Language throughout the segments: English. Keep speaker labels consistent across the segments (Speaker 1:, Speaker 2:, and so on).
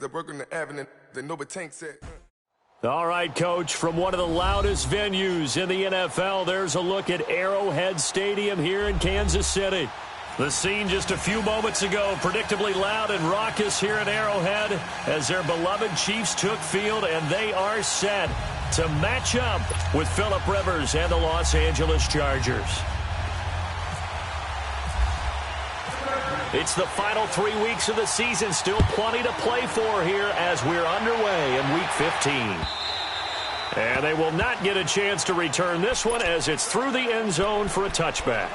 Speaker 1: that work on the avenue that Nova Tank said.
Speaker 2: All right, Coach, from one of the loudest venues in the NFL, there's a look at Arrowhead Stadium here in Kansas City. The scene just a few moments ago, predictably loud and raucous here at Arrowhead as their beloved Chiefs took field, and they are set to match up with Phillip Rivers and the Los Angeles Chargers. It's the final 3 weeks of the season. Still plenty to play for here as we're underway in Week 15. And they will not get a chance to return this one as it's through the end zone for a touchback.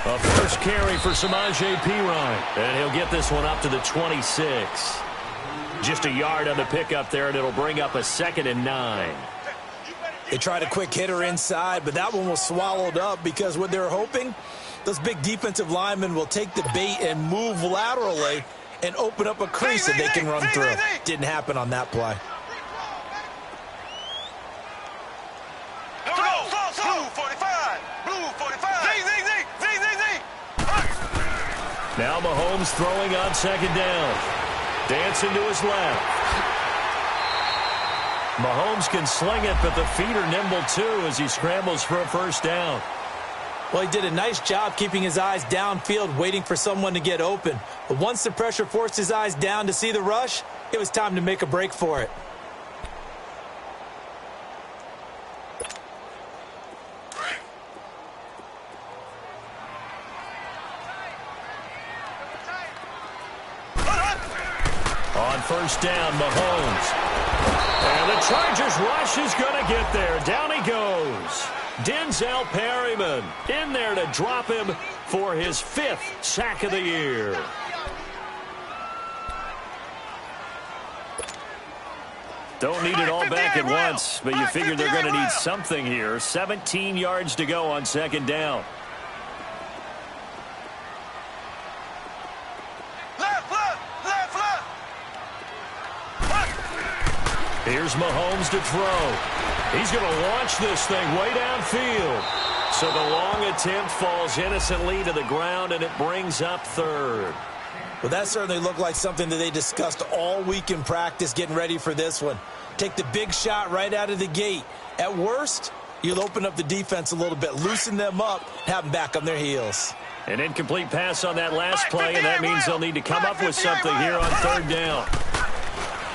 Speaker 2: A first carry for Samaje Perine, and he'll get this one up to the 26. Just a yard on the pickup there, and it'll bring up a 2nd and 9.
Speaker 3: They tried a quick hitter inside, but that one was swallowed up because what they're hoping, those big defensive linemen will take the bait and move laterally and open up a crease that they can run through. Didn't happen on that play.
Speaker 2: Now Mahomes throwing on 2nd down. Dancing to his left. Mahomes can sling it, but the feet are nimble too as he scrambles for a first down.
Speaker 3: Well, he did a nice job keeping his eyes downfield, waiting for someone to get open. But once the pressure forced his eyes down to see the rush, it was time to make a break for it.
Speaker 2: On first down, Mahomes. And the Chargers rush is going to get there. Down he goes. Denzel Perryman in there to drop him for his 5th sack of the year. Don't need it all back at once, but you figure they're going to need something here. 17 yards to go on 2nd down. Here's Mahomes to throw. He's going to launch this thing way downfield. So the long attempt falls innocently to the ground, and it brings up 3rd.
Speaker 3: Well, that certainly looked like something that they discussed all week in practice getting ready for this one. Take the big shot right out of the gate. At worst, you'll open up the defense a little bit, loosen them up, have them back on their heels.
Speaker 2: An incomplete pass on that last play, and that means they'll need to come up with something here on 3rd down.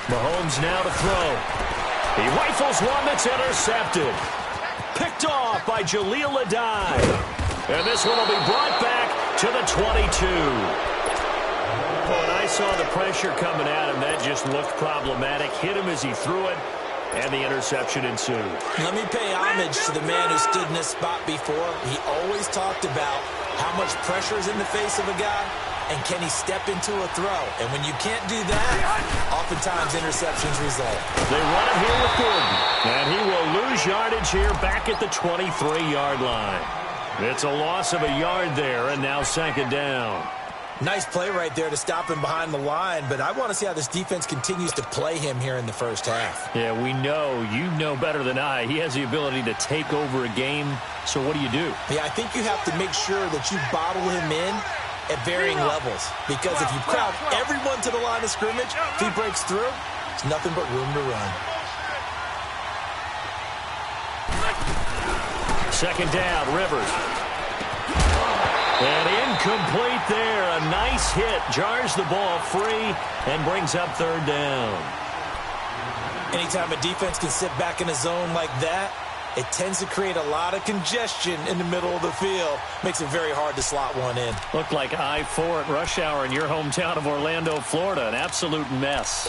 Speaker 2: Mahomes now to throw. He rifles one that's intercepted. Picked off by Jaleel Adai. And this one will be brought back to the 22. When I saw the pressure coming at him, that just looked problematic. Hit him as he threw it, and the interception ensued.
Speaker 3: Let me pay homage to the man who stood in this spot before. He always talked about how much pressure is in the face of a guy, and can he step into a throw? And when you can't do that, oftentimes interceptions result.
Speaker 2: They run it here with Gordon, and he will lose yardage here back at the 23-yard line. It's a loss of a yard there, and now 2nd down.
Speaker 3: Nice play right there to stop him behind the line, but I want to see how this defense continues to play him here in the first half.
Speaker 2: Yeah, we know. You know better than I. He has the ability to take over a game, so what do you do?
Speaker 3: Yeah, I think you have to make sure that you bottle him in at varying levels, because if you crowd everyone to the line of scrimmage, if he breaks through, it's nothing but room to run.
Speaker 2: 2nd down, Rivers. And incomplete there. A nice hit. Jars the ball free and brings up 3rd down.
Speaker 3: Anytime a defense can sit back in a zone like that, it tends to create a lot of congestion in the middle of the field. Makes it very hard to slot one in.
Speaker 2: Looked like I-4 at rush hour in your hometown of Orlando, Florida. An absolute mess.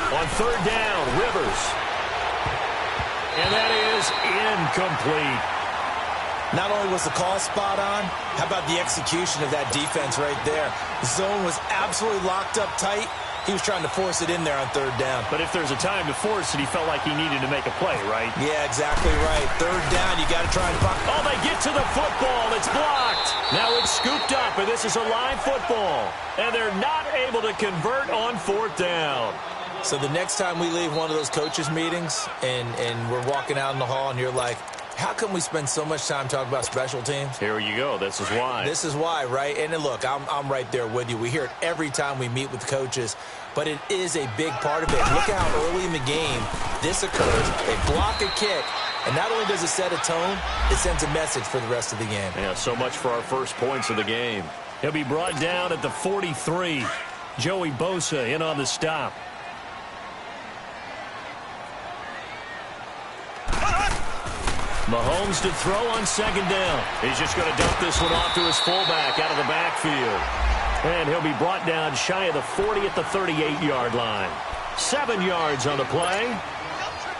Speaker 2: On 3rd down, Rivers. And that is incomplete.
Speaker 3: Not only was the call spot on, how about the execution of that defense right there? The zone was absolutely locked up tight. He was trying to force it in there on third down.
Speaker 2: But if there's a time to force it, he felt like he needed to make a play, right?
Speaker 3: Yeah, exactly right. Third down, you got to try and find...
Speaker 2: Oh, they get to the football. It's blocked. Now it's scooped up, and this is a live football. And they're not able to convert on fourth down.
Speaker 3: So the next time we leave one of those coaches' meetings and we're walking out in the hall and you're like, how come we spend so much time talking about special teams?
Speaker 2: Here you go. This is why.
Speaker 3: This is why, right? And then look, I'm right there with you. We hear it every time we meet with coaches, but it is a big part of it. Look how early in the game this occurs. They block a kick, and not only does it set a tone, it sends a message for the rest of the game.
Speaker 2: Yeah, so much for our first points of the game. He'll be brought down at the 43. Joey Bosa in on the stop. Mahomes to throw on second down. He's just going to dump this one off to his fullback out of the backfield. And he'll be brought down shy of the 40 at the 38-yard line. 7 yards on the play.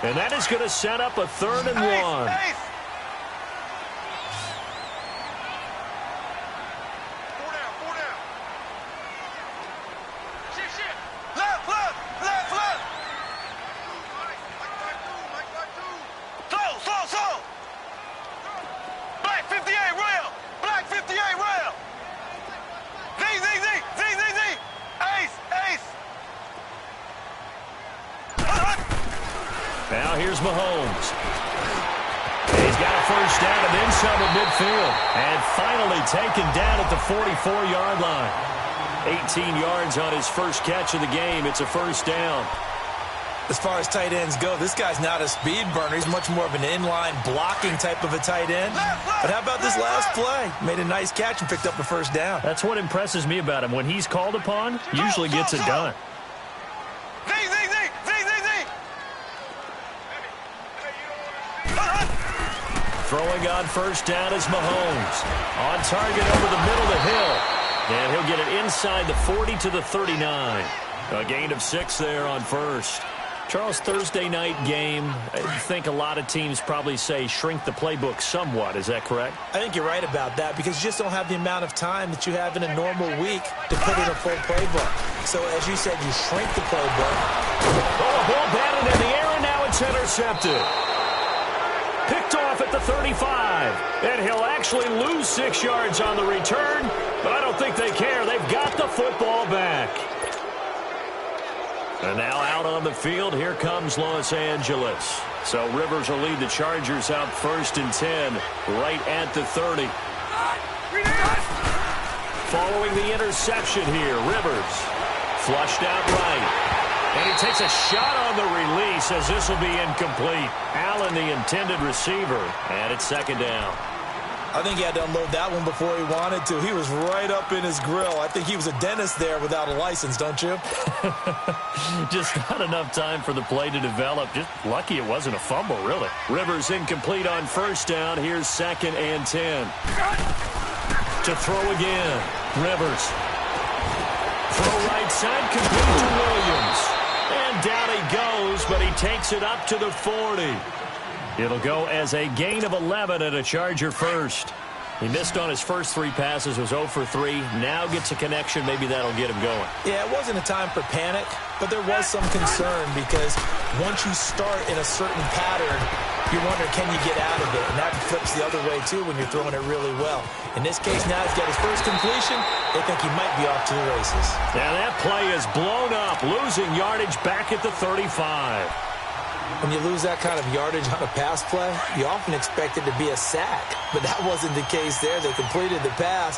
Speaker 2: And that is going to set up a 3rd and 1. Now here's Mahomes. He's got a first down and then some at midfield. And finally taken down at the 44-yard line. 18 yards on his first catch of the game. It's a first down.
Speaker 3: As far as tight ends go, this guy's not a speed burner. He's much more of an inline blocking type of a tight end. But how about this last play? Made a nice catch and picked up a first down.
Speaker 2: That's what impresses me about him. When he's called upon, usually gets it done. Throwing on first down is Mahomes. On target over the middle of the hill. And he'll get it inside the 40 to the 39. A gain of 6 there on first. Charles, Thursday night game, I think a lot of teams probably say shrink the playbook somewhat. Is that correct?
Speaker 3: I think you're right about that because you just don't have the amount of time that you have in a normal week to put in a full playbook. So, as you said, you shrink the playbook.
Speaker 2: Oh, a ball batted in the air, and now it's intercepted. Picked off at the 35. And he'll actually lose 6 yards on the return, but I don't think they care. They've got the football back. And now out on the field, here comes Los Angeles. So Rivers will lead the Chargers out 1st and 10, right at the 30. Following the interception here, Rivers flushed out right. And he takes a shot on the release as this will be incomplete. Allen, the intended receiver, and it's 2nd down.
Speaker 3: I think he had to unload that one before he wanted to. He was right up in his grill. I think he was a dentist there without a license, don't you?
Speaker 2: Just not enough time for the play to develop. Just lucky it wasn't a fumble, really. Rivers incomplete on first down. Here's 2nd and 10. To throw again. Rivers. Throw right side, complete to Williams. And down he goes, but he takes it up to the 40. It'll go as a gain of 11 and a Charger first. He missed on his first 3 passes, was 0 for 3. Now gets a connection. Maybe that'll get him going.
Speaker 3: Yeah, it wasn't a time for panic, but there was some concern because once you start in a certain pattern, you wonder, can you get out of it? And that flips the other way, too, when you're throwing it really well. In this case, now he's got his first completion. They think he might be off to the races.
Speaker 2: Now that play is blown up, losing yardage back at the 35.
Speaker 3: When you lose that kind of yardage on a pass play, you often expect it to be a sack. But that wasn't the case there. They completed the pass.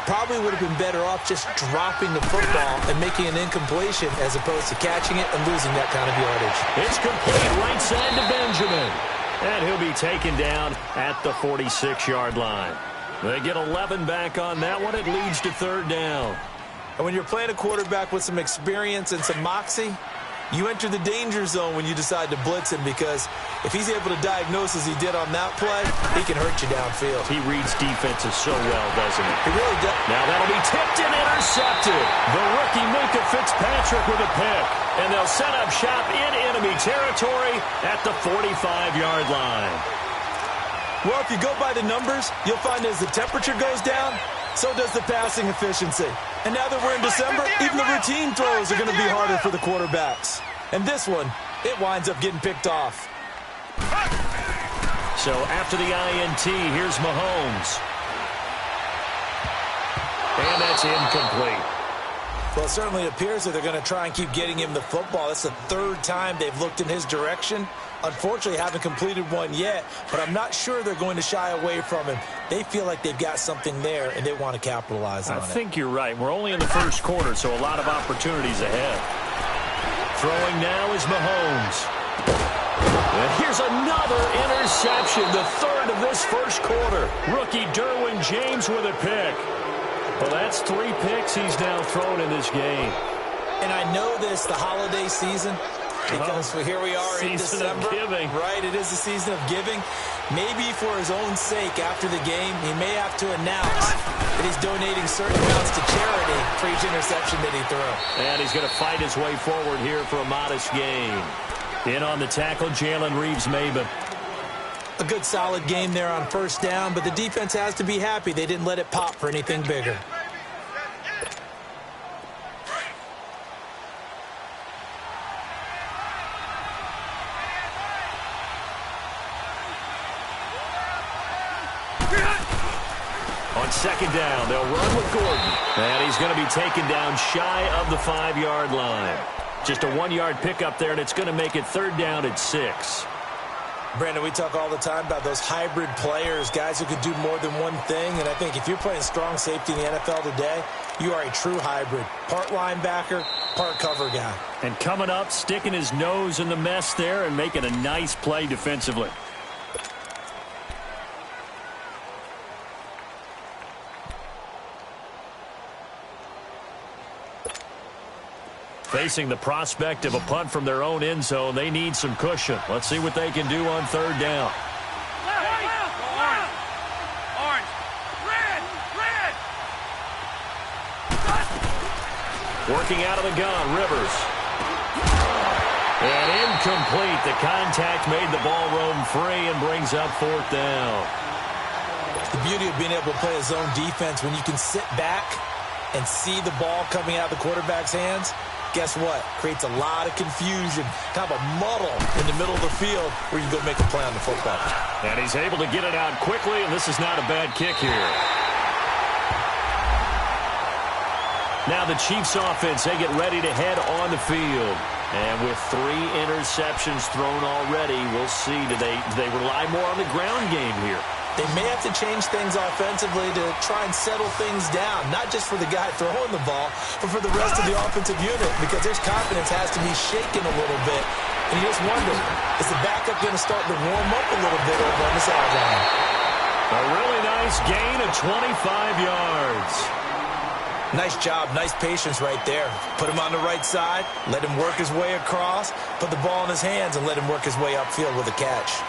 Speaker 3: Probably would have been better off just dropping the football and making an incompletion as opposed to catching it and losing that kind of yardage.
Speaker 2: It's complete right side to Benjamin. And he'll be taken down at the 46-yard line. They get 11 back on that one. It leads to 3rd down.
Speaker 3: And when you're playing a quarterback with some experience and some moxie, you enter the danger zone when you decide to blitz him because if he's able to diagnose as he did on that play, he can hurt you downfield.
Speaker 2: He reads defenses so well, doesn't he?
Speaker 3: He really does.
Speaker 2: Now that'll be tipped and intercepted. The rookie Minka Fitzpatrick with a pick. And they'll set up shop in enemy territory at the 45-yard line.
Speaker 3: Well, if you go by the numbers, you'll find as the temperature goes down, so does the passing efficiency. And now that we're in December, even the routine throws are going to be harder for the quarterbacks. And this one, it winds up getting picked off.
Speaker 2: So after the INT, here's Mahomes. And that's incomplete.
Speaker 3: Well, it certainly appears that they're going to try and keep getting him the football. That's the third time they've looked in his direction. Unfortunately, haven't completed one yet, but I'm not sure they're going to shy away from him. They feel like they've got something there, and they want to capitalize on it.
Speaker 2: I think you're right. We're only in the first quarter, so a lot of opportunities ahead. Throwing now is Mahomes. And here's another interception, the third of this first quarter. Rookie Derwin James with a pick. Well, that's 3 picks he's now thrown in this game.
Speaker 3: And I know this, the holiday season, because here we are in December.
Speaker 2: Season of giving.
Speaker 3: Right, it is the season of giving. Maybe for his own sake after the game, he may have to announce that he's donating certain amounts to charity for each interception that he throws.
Speaker 2: And he's going to fight his way forward here for a modest gain. In on the tackle, Jalen Reeves-Maybin.
Speaker 3: A good solid game there on first down, but the defense has to be happy they didn't let it pop for anything bigger.
Speaker 2: On second down, they'll run with Gordon. And he's going to be taken down shy of the 5-yard line. Just a 1-yard pickup there, and it's going to make it third down at 6.
Speaker 3: Brandon, we talk all the time about those hybrid players, guys who could do more than one thing. And I think if you're playing strong safety in the NFL today, you are a true hybrid. Part linebacker, part cover guy.
Speaker 2: And coming up, sticking his nose in the mess there and making a nice play defensively. Facing the prospect of a punt from their own end zone, they need some cushion. Let's see what they can do on third down. Working out of the gun, Rivers. And incomplete. The contact made the ball roam free and brings up fourth down.
Speaker 3: The beauty of being able to play a zone defense when you can sit back and see the ball coming out of the quarterback's hands. Guess what? Creates a lot of confusion, kind of a muddle in the middle of the field where you go make a play on the football.
Speaker 2: And he's able to get it out quickly, and this is not a bad kick here. Now the Chiefs offense, they get ready to head on the field. And with 3 interceptions thrown already, we'll see, do they rely more on the ground game here?
Speaker 3: They may have to change things offensively to try and settle things down, not just for the guy throwing the ball, but for the rest of the offensive unit, because their confidence has to be shaken a little bit. And you just wonder, is the backup going to start to warm up a little bit over on the sideline?
Speaker 2: A really nice gain of 25 yards.
Speaker 3: Nice job, nice patience right there. Put him on the right side, let him work his way across, put the ball in his hands, and let him work his way upfield with a catch.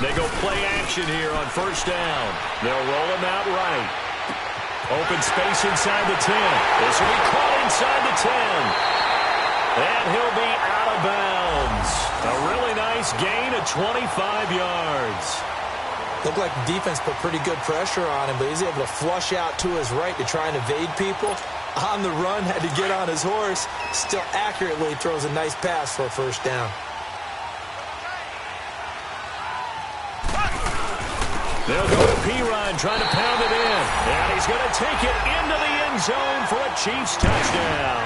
Speaker 2: They go play action here on first down. They'll roll him out right. Open space inside the 10. This will be caught inside the 10. And he'll be out of bounds. A really nice gain of 25 yards.
Speaker 3: Looked like the defense put pretty good pressure on him, but he's able to flush out to his right to try and evade people. On the run, had to get on his horse. Still accurately throws a nice pass for a first down.
Speaker 2: They'll go to P-Ryan, trying to pound it in. And he's going to take it into the end zone for a Chiefs touchdown.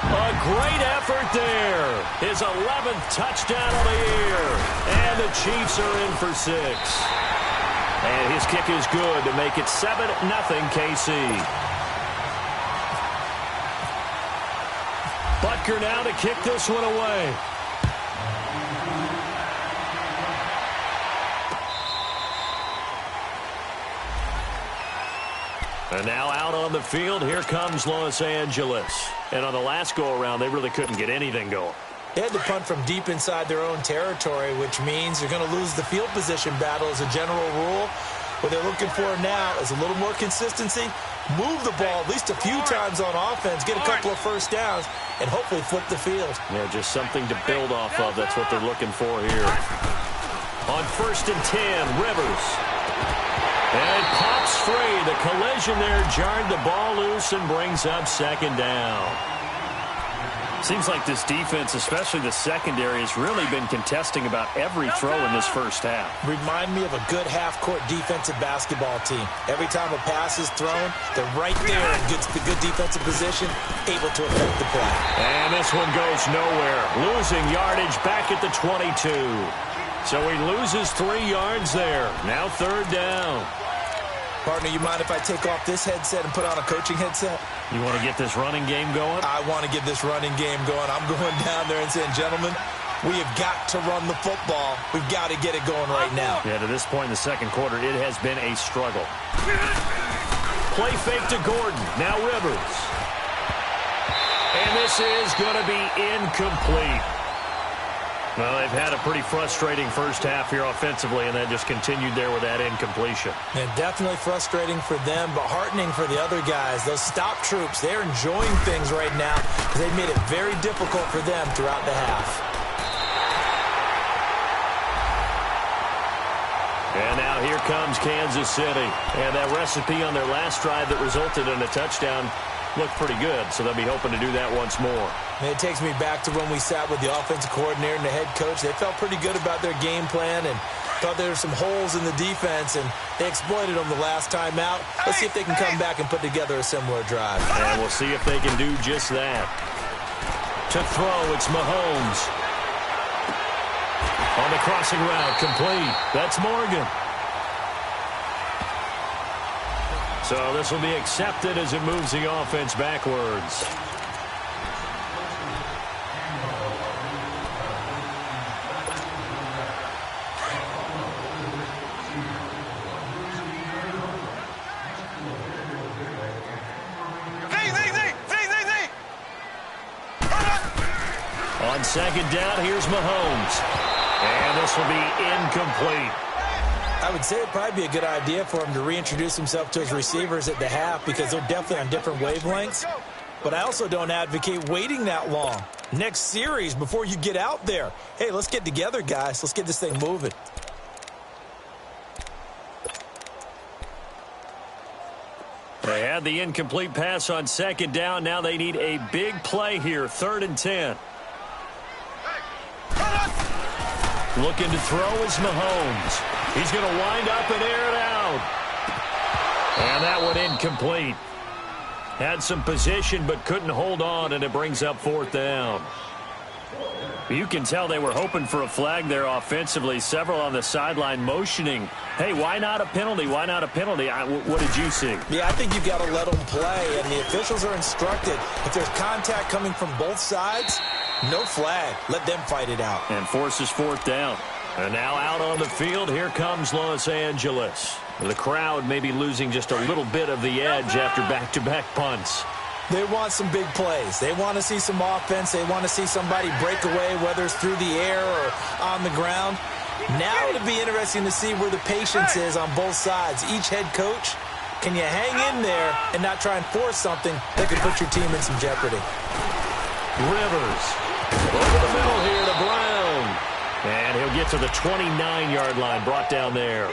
Speaker 2: A great effort there. His 11th touchdown of the year. And the Chiefs are in for 6. And his kick is good to make it 7-0 KC. Butker now to kick this one away. And now out on the field, here comes Los Angeles. And on the last go-around, they really couldn't get anything going.
Speaker 3: They had to punt from deep inside their own territory, which means you're going to lose the field position battle as a general rule. What they're looking for now is a little more consistency, move the ball at least a few times on offense, get a couple of first downs, and hopefully flip the field.
Speaker 2: Yeah, just something to build off of. That's what they're looking for here. On 1st and 10, Rivers. And it pops free. The collision there jarred the ball loose and brings up 2nd down. Seems like this defense, especially the secondary, has really been contesting about every throw in this first half.
Speaker 3: Remind me of a good half-court defensive basketball team. Every time a pass is thrown, they're right there in good defensive position, able to affect the play.
Speaker 2: And this one goes nowhere. Losing yardage back at the 22. So he loses 3 yards there. Now 3rd down.
Speaker 3: Partner, you mind if I take off this headset and put on a coaching headset?
Speaker 2: You want to get this running game going?
Speaker 3: I want to get this running game going. I'm going down there and saying, gentlemen, we have got to run the football. We've got to get it going right now.
Speaker 2: Yeah, to this point in the 2nd quarter, it has been a struggle. Play fake to Gordon. Now Rivers. And this is going to be incomplete. Well, they've had a pretty frustrating first half here offensively, and that just continued there with that incompletion.
Speaker 3: And definitely frustrating for them, but heartening for the other guys. Those stop troops, they're enjoying things right now because they've made it very difficult for them throughout the half.
Speaker 2: And now here comes Kansas City. And that recipe on their last drive that resulted in a touchdown looked pretty good, so they'll be hoping to do that once more.
Speaker 3: And it takes me back to when we sat with the offensive coordinator and the head coach. They felt pretty good about their game plan and thought there were some holes in the defense, and they exploited them the last time out. Let's see if they can come back and put together a similar drive.
Speaker 2: And we'll see if they can do just that. To throw, it's Mahomes. On the crossing route, complete. That's Morgan. So this will be accepted as it moves the offense backwards. On 2nd down, here's Mahomes. And this will be incomplete.
Speaker 3: I would say it'd probably be a good idea for him to reintroduce himself to his receivers at the half because they're definitely on different wavelengths. But I also don't advocate waiting that long. Next series before you get out there. Hey, let's get together, guys. Let's get this thing moving.
Speaker 2: They had the incomplete pass on 2nd down. Now they need a big play here. 3rd and 10. Looking to throw is Mahomes. He's going to wind up and air it out. And that one incomplete. Had some position but couldn't hold on, and it brings up 4th down. You can tell they were hoping for a flag there offensively. Several on the sideline motioning. Hey, why not a penalty? Why not a penalty? What did you see?
Speaker 3: Yeah, I think you've got to let them play, and the officials are instructed. If there's contact coming from both sides, no flag. Let them fight it out.
Speaker 2: And forces 4th down. And now out on the field, here comes Los Angeles. The crowd may be losing just a little bit of the edge after back-to-back punts.
Speaker 3: They want some big plays. They want to see some offense. They want to see somebody break away, whether it's through the air or on the ground. Now it'll be interesting to see where the patience is on both sides. Each head coach, can you hang in there and not try and force something that could put your team in some jeopardy?
Speaker 2: Rivers. Over the middle here to Brown. And he'll get to the 29-yard line, brought down there.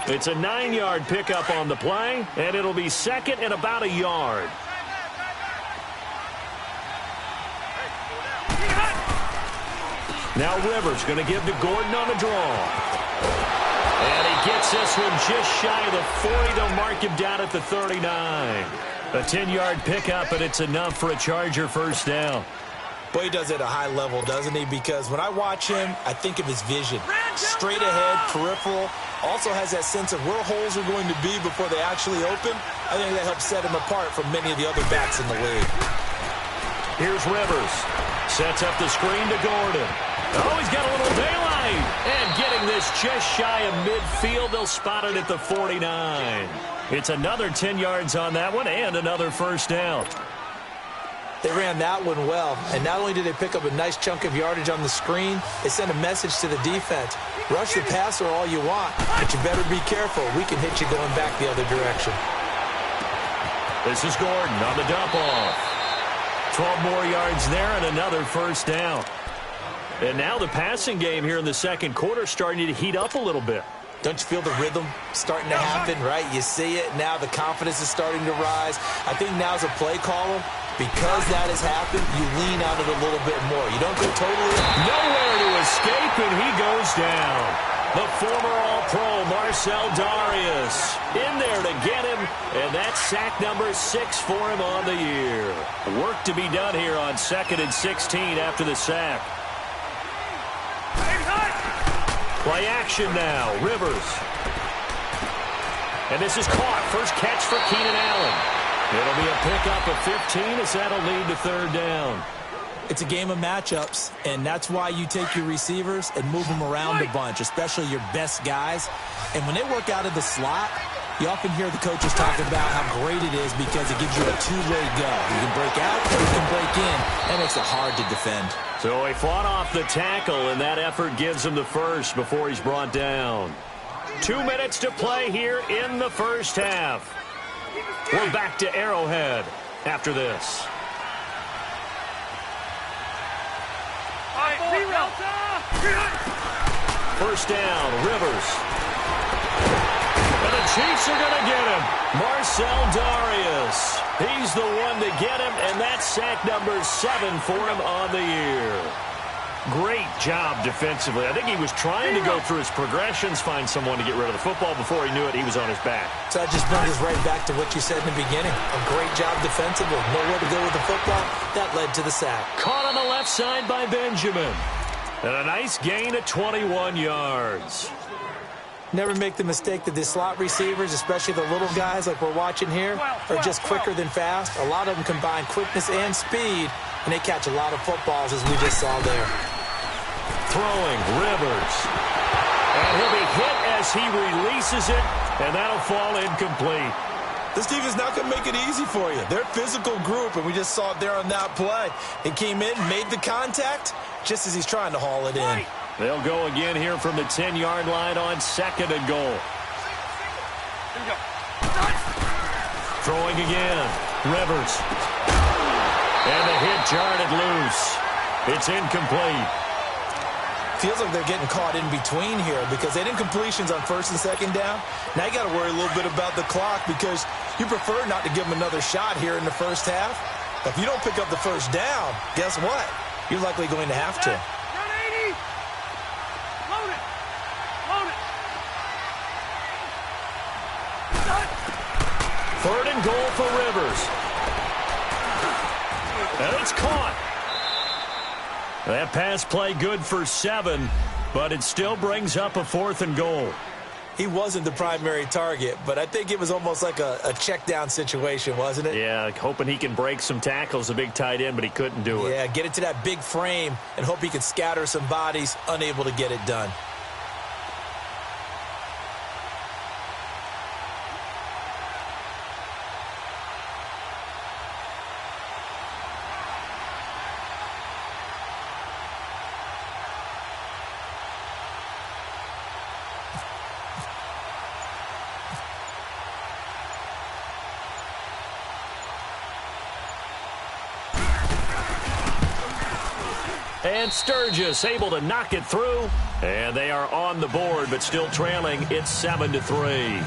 Speaker 2: It's a 9-yard pickup on the play, and it'll be 2nd and about a yard. Now Rivers going to give to Gordon on the draw. And he gets this one just shy of the 40. They'll mark him down at the 39. A 10-yard pickup, and it's enough for a Charger first down.
Speaker 3: Boy, he does it at a high level, doesn't he? Because when I watch him, I think of his vision. Straight ahead, peripheral. Also has that sense of where holes are going to be before they actually open. I think that helps set him apart from many of the other backs in the league.
Speaker 2: Here's Rivers. Sets up the screen to Gordon. Oh, he's got a little daylight. And getting this just shy of midfield. They'll spot it at the 49. It's another 10 yards on that one and another first down.
Speaker 3: They ran that one well, and not only did they pick up a nice chunk of yardage on the screen, they sent a message to the defense. Rush the passer all you want, but you better be careful. We can hit you going back the other direction.
Speaker 2: This is Gordon on the dump off. 12 more yards there and another first down. And now the passing game here in the second quarter starting to heat up a little bit.
Speaker 3: Don't you feel the rhythm starting to happen, right? You see it now. The confidence is starting to rise. I think now's a play caller. Because that has happened, you lean on it a little bit more. You don't go totally...
Speaker 2: Nowhere to escape, and he goes down. The former All-Pro Marcel Darius in there to get him, and that's sack number 6 for him on the year. Work to be done here on 2nd and 16 after the sack. Play action now, Rivers. And this is caught. First catch for Keenan Allen. It'll be a pickup of 15 as that'll lead to third down.
Speaker 3: It's a game of matchups, and that's why you take your receivers and move them around a bunch, especially your best guys. And when they work out of the slot, you often hear the coaches talking about how great it is because it gives you a two-way go. You can break out or you can break in. That makes it hard to defend. So
Speaker 2: he fought off the tackle, and that effort gives him the first before he's brought down. 2 minutes to play here in the first half. We're back to Arrowhead after this. First down, Rivers. And the Chiefs are going to get him. Marcel Darius. He's the one to get him, and that's sack number 7 for him on the year. Great job defensively. I think he was trying to go through his progressions, find someone to get rid of the football. Before he knew it, he was on his back.
Speaker 3: So that just brings us right back to what you said in the beginning. A great job defensively. Nowhere to go with the football. That led to the sack.
Speaker 2: Caught on the left side by Benjamin. And a nice gain of 21 yards.
Speaker 3: Never make the mistake that the slot receivers, especially the little guys like we're watching here, are just quicker than fast. A lot of them combine quickness and speed, and they catch a lot of footballs, as we just saw there.
Speaker 2: Throwing, Rivers. And he'll be hit as he releases it, and that'll fall incomplete.
Speaker 3: This defense is not going to make it easy for you. They're a physical group, and we just saw it there on that play. He came in, made the contact, just as he's trying to haul it in.
Speaker 2: They'll go again here from the 10-yard line on 2nd and goal. Throwing again, Rivers. And the hit jarred it loose. It's incomplete.
Speaker 3: Feels like they're getting caught in between here because they didn't completions on 1st and 2nd down. Now you got to worry a little bit about the clock because you prefer not to give them another shot here in the first half. If you don't pick up the first down, guess what? You're likely going to have to.
Speaker 2: Third and goal for Rivers. And it's caught. That pass play good for 7, but it still brings up a 4th and goal.
Speaker 3: He wasn't the primary target, but I think it was almost like a check down situation, wasn't it?
Speaker 2: Yeah, hoping he can break some tackles, a big tight end, but he couldn't do it.
Speaker 3: Yeah, get it to that big frame and hope he can scatter some bodies, unable to get it done.
Speaker 2: And Sturgis able to knock it through. And they are on the board, but still trailing. It's 7-3.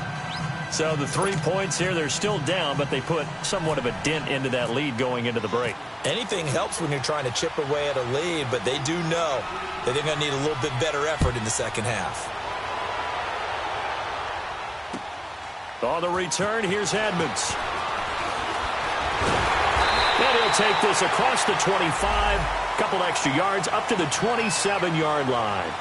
Speaker 2: So the 3 points here, they're still down, but they put somewhat of a dent into that lead going into the break. Anything helps when you're trying to chip away at a lead, but they do know that they're going to need a little bit better effort in the second half. On the return, here's Edmonds. And he'll take this across the 25. Couple extra yards up to the 27-yard line.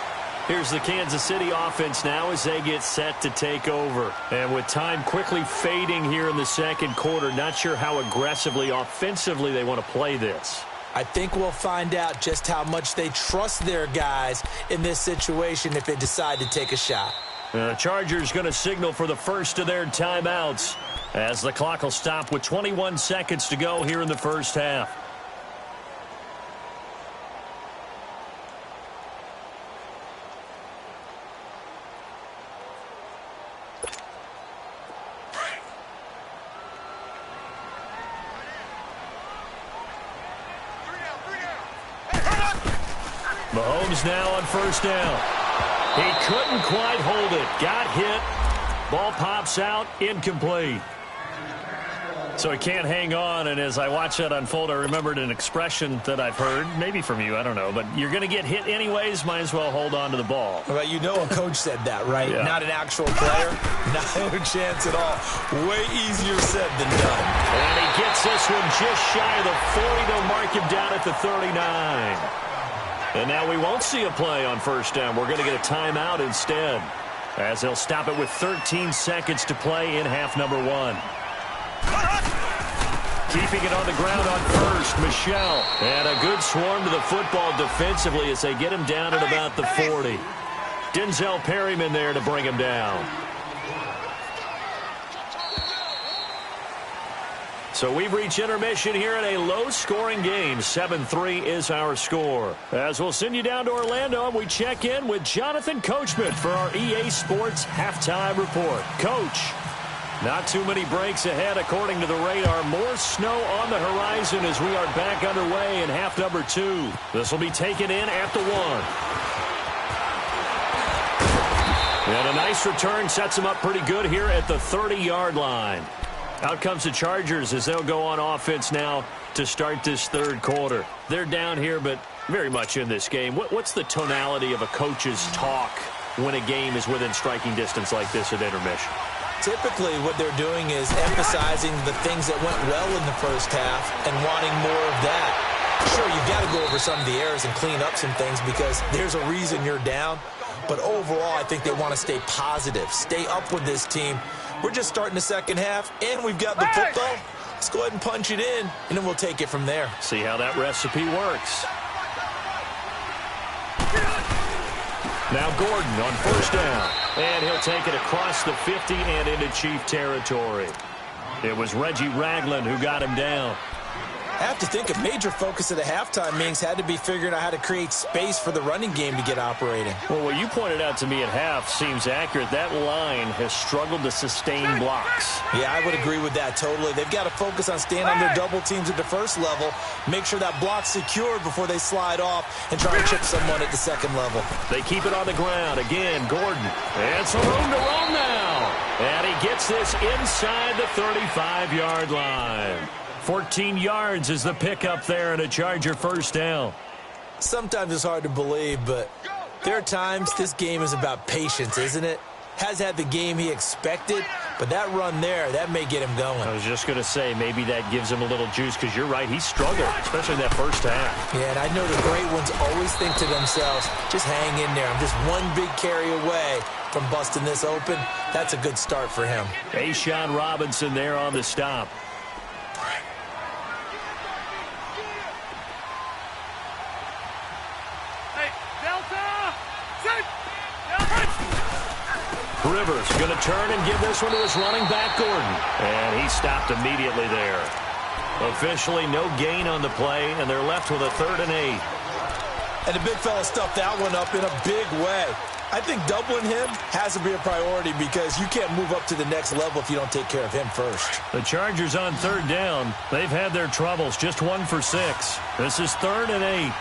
Speaker 2: Here's the Kansas City offense now as they get set to take over. And with time quickly fading here in the second quarter, not sure how aggressively, offensively they want to play this. I think we'll find out just how much they trust their guys in this situation if they decide to take a shot. The Chargers going to signal for the first of their timeouts as the clock will stop with 21 seconds to go here in the first half. Mahomes now on first down. He couldn't quite hold it. Got hit. Ball pops out. Incomplete. So he can't hang on, and as I watch that unfold, I remembered an expression that I've heard, maybe from you, I don't know, but you're going to get hit anyways, might as well hold on to the ball.
Speaker 3: Well, you know a coach said that, right?
Speaker 2: Yeah.
Speaker 3: Not an actual player. Not a chance at all. Way easier said than done.
Speaker 2: And he gets this one just shy of the 40. They'll mark him down at the 39. And now we won't see a play on first down. We're going to get a timeout instead, as they'll stop it with 13 seconds to play in half number 1. Keeping it on the ground on first, Michelle. And a good swarm to the football defensively as they get him down at about the 40. Denzel Perryman there to bring him down. So we've reached intermission here in a low-scoring game. 7-3 is our score. As we'll send you down to Orlando, and we check in with Jonathan Coachman for our EA Sports Halftime Report. Coach, not too many breaks ahead according to the radar. More snow on the horizon as we are back underway in half number 2. This will be taken in at the 1. And a nice return sets them up pretty good here at the 30-yard line. Out comes the Chargers as they'll go on offense now to start this third quarter. They're down here, but very much in this game. What's the tonality of a coach's talk when a game is within striking distance like this at intermission?
Speaker 3: Typically, what they're doing is emphasizing the things that went well in the first half and wanting more of that. Sure, you've got to go over some of the errors and clean up some things because there's a reason you're down. But overall, I think they want to stay positive, stay up with this team. We're just starting the second half, and we've got the football. Let's go ahead and punch it in, and then we'll take it from there.
Speaker 2: See how that recipe works. Now Gordon on first down. And he'll take it across the 50 and into Chief territory. It was Reggie Ragland who got him down.
Speaker 3: I have to think a major focus of the halftime meetings had to be figuring out how to create space for the running game to get operating.
Speaker 2: Well, what you pointed out to me at half seems accurate. That line has struggled to sustain blocks.
Speaker 3: Yeah, I would agree with that totally. They've got to focus on staying on their double teams at the first level, make sure that block's secured before they slide off and try to chip someone at the second level.
Speaker 2: They keep it on the ground. Again, Gordon. And some room to roam now. And he gets this inside the 35-yard line. 14 yards is the pickup there and a Charger first down.
Speaker 3: Sometimes it's hard to believe, but there are times this game is about patience, isn't it? Has had the game he expected, but that run there, that may get him going.
Speaker 2: I was just going to say, maybe that gives him a little juice because you're right, he struggled, especially that first half.
Speaker 3: Yeah, and I know the great ones always think to themselves, just hang in there. I'm just one big carry away from busting this open. That's a good start for him.
Speaker 2: A'Shawn Robinson there on the stop. Rivers going to turn and give this one to his running back, Gordon. And he stopped immediately there. Officially no gain on the play, and they're left with a 3rd and 8.
Speaker 3: And the big fella stuffed that one up in a big way. I think doubling him has to be a priority because you can't move up to the next level if you don't take care of him first.
Speaker 2: The Chargers on 3rd down. They've had their troubles, just 1 for 6. This is 3rd and 8.
Speaker 4: 5-4.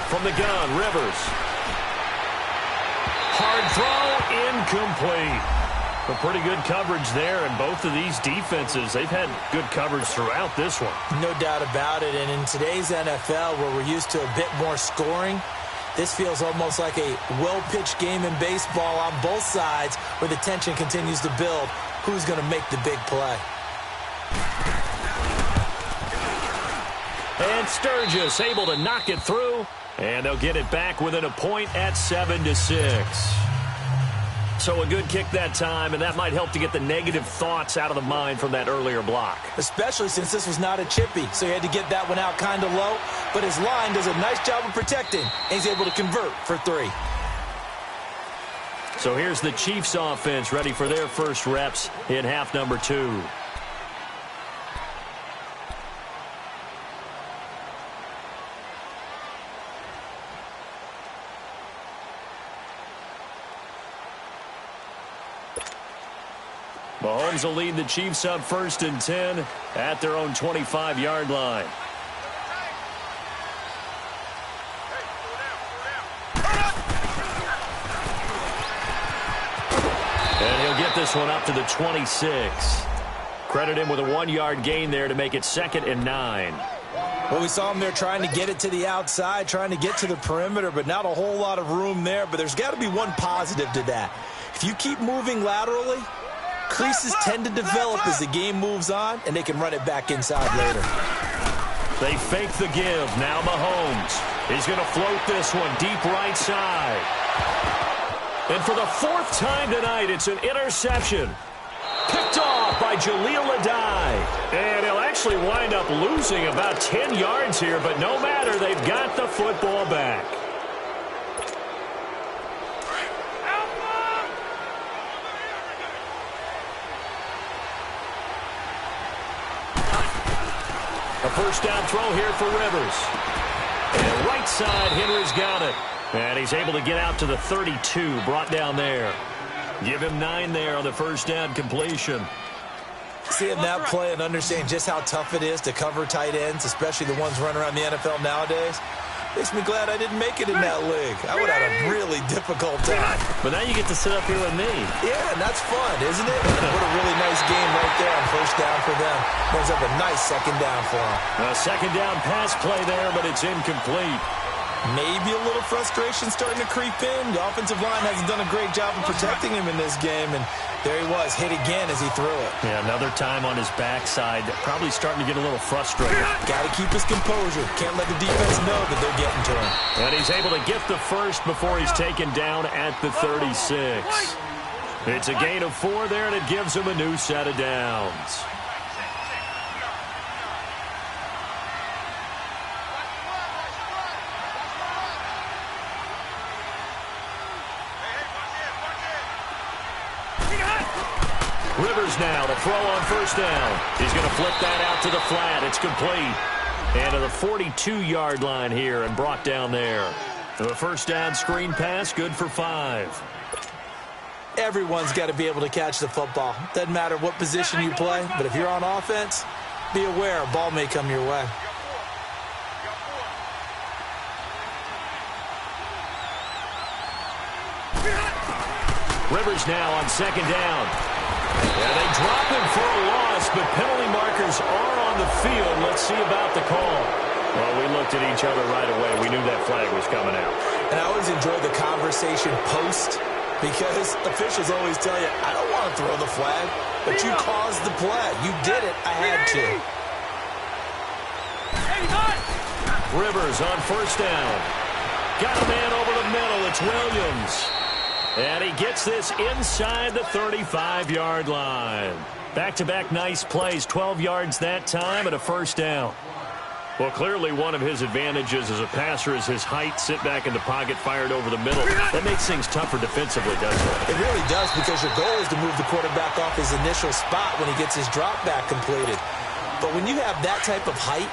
Speaker 2: From the gun, Rivers. Hard throw, incomplete. But pretty good coverage there, and both of these defenses, they've had good coverage throughout this one.
Speaker 3: No doubt about it, and in today's NFL, where we're used to a bit more scoring, this feels almost like a well-pitched game in baseball on both sides where the tension continues to build. Who's going to make the big play?
Speaker 2: And Sturgis able to knock it through. And they'll get it back within a point at 7-6. So a good kick that time, and that might help to get the negative thoughts out of the mind from that earlier block.
Speaker 3: Especially since this was not a chippy, so he had to get that one out kind of low. But his line does a nice job of protecting, and he's able to convert for 3.
Speaker 2: So here's the Chiefs offense ready for their first reps in half number 2. Mahomes will lead the Chiefs up 1st and 10 at their own 25-yard line. And he'll get this one up to the 26. Credit him with a 1-yard gain there to make it 2nd and 9.
Speaker 3: Well, we saw him there trying to get it to the outside, trying to get to the perimeter, but not a whole lot of room there. But there's got to be one positive to that. If you keep moving laterally, creases tend to develop as the game moves on, and they can run it back inside later.
Speaker 2: They fake the give. Now Mahomes. He's going to float this one deep right side. And for the 4th time tonight, it's an interception. Picked off by Jaleel Adai. And he'll actually wind up losing about 10 yards here, but no matter, they've got the football back. A 1st down throw here for Rivers. And right side, Henry's got it. And he's able to get out to the 32, brought down there. Give him 9 there on the 1st down completion.
Speaker 3: Seeing that play and understanding just how tough it is to cover tight ends, especially the ones running around the NFL nowadays, makes me glad I didn't make it in that league. I would have had a really difficult time.
Speaker 2: But now you get to sit up here with me.
Speaker 3: Yeah, and that's fun, isn't it? What a really nice game right there on 1st down for them. Brings up a nice 2nd down for them.
Speaker 2: A 2nd down pass play there, but it's incomplete.
Speaker 3: Maybe a little frustration starting to creep in. The offensive line hasn't done a great job of protecting him in this game, and there he was, hit again as he threw it.
Speaker 2: Yeah, another time on his backside, probably starting to get a little frustrated.
Speaker 3: Got to keep his composure. Can't let the defense know that they're getting to him.
Speaker 2: And he's able to get the 1st before he's taken down at the 36. It's a gain of 4 there, and it gives him a new set of downs. Rivers now to throw on 1st down. He's going to flip that out to the flat. It's complete. And to the 42-yard line here and brought down there. The 1st down screen pass, good for 5.
Speaker 3: Everyone's got to be able to catch the football. Doesn't matter what position you play, but if you're on offense, be aware a ball may come your way.
Speaker 2: Rivers now on 2nd down. Yeah, they drop him for a loss, but penalty markers are on the field. Let's see about the call. Well, we looked at each other right away. We knew that flag was coming out.
Speaker 3: And I always enjoy the conversation post, because officials always tell you, I don't want to throw the flag, but you caused the play. You did it. I had to.
Speaker 2: Rivers on 1st down. Got a man over the middle. It's Williams. And he gets this inside the 35-yard line. Back-to-back nice plays, 12 yards that time and a 1st down. Well, clearly one of his advantages as a passer is his height, sit back in the pocket, fired over the middle. That makes things tougher defensively, doesn't it?
Speaker 3: It really does, because your goal is to move the quarterback off his initial spot when he gets his drop back completed. But when you have that type of height,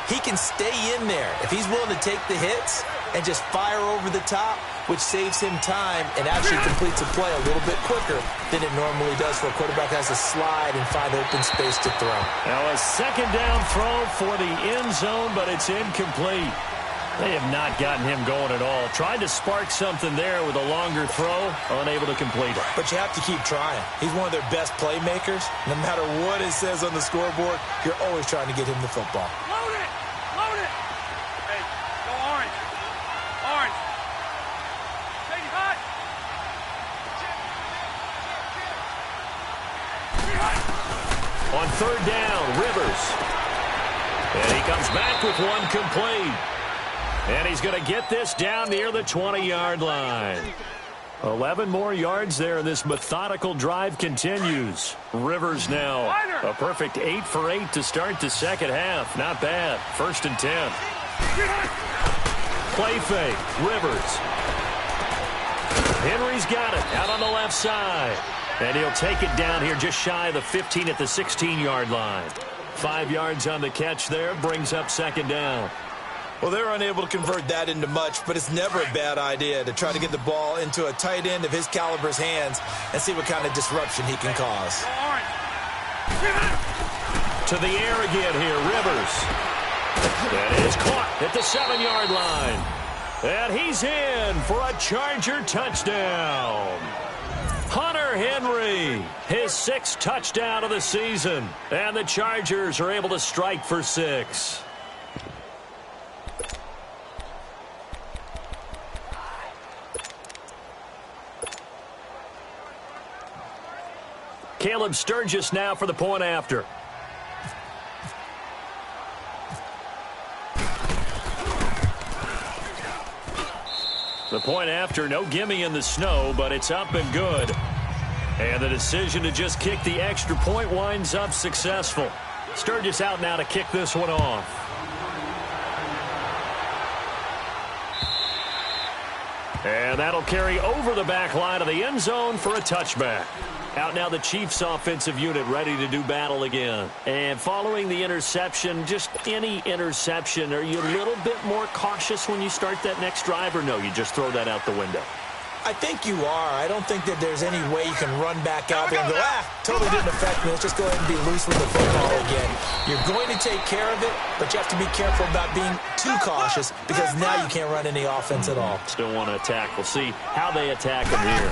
Speaker 3: he can stay in there. If he's willing to take the hits and just fire over the top, which saves him time and actually completes a play a little bit quicker than it normally does for a quarterback that has to slide and find open space to throw.
Speaker 2: Now a 2nd down throw for the end zone, but it's incomplete. They have not gotten him going at all. Tried to spark something there with a longer throw, unable to complete it.
Speaker 3: But you have to keep trying. He's one of their best playmakers. No matter what it says on the scoreboard, you're always trying to get him the football.
Speaker 4: Load it! Load it! Hey, go orange. Orange. Take it hot.
Speaker 2: On 3rd down, Rivers. And he comes back with one complete. And he's going to get this down near the 20-yard line. 11 more yards there, and this methodical drive continues. Rivers now a perfect 8 for 8 to start the 2nd half. Not bad. 1st and 10. Play fake. Rivers. Henry's got it out on the left side. And he'll take it down here just shy of the 15 at the 16-yard line. 5 yards on the catch there. Brings up 2nd down.
Speaker 3: Well, they're unable to convert that into much, but it's never a bad idea to try to get the ball into a tight end of his caliber's hands and see what kind of disruption he can cause.
Speaker 4: Go orange.
Speaker 2: To the air again here, Rivers. That is caught at the 7-yard line. And he's in for a Charger touchdown. Hunter Henry, his 6th touchdown of the season. And the Chargers are able to strike for 6. Caleb Sturgis now for the point after. The point after, no gimme in the snow, but it's up and good. And the decision to just kick the extra point winds up successful. Sturgis out now to kick this one off. And that'll carry over the back line of the end zone for a touchback. Out now the Chiefs offensive unit ready to do battle again. And following the interception, just any interception, are you a little bit more cautious when you start that next drive, or no, you just throw that out the window?
Speaker 3: I think you are. I don't think that there's any way you can run back out there and go, totally didn't affect me. Let's just go ahead and be loose with the football again. You're going to take care of it, but you have to be careful about being too cautious because now you can't run any offense at all.
Speaker 2: Still want to attack. We'll see how they attack him here.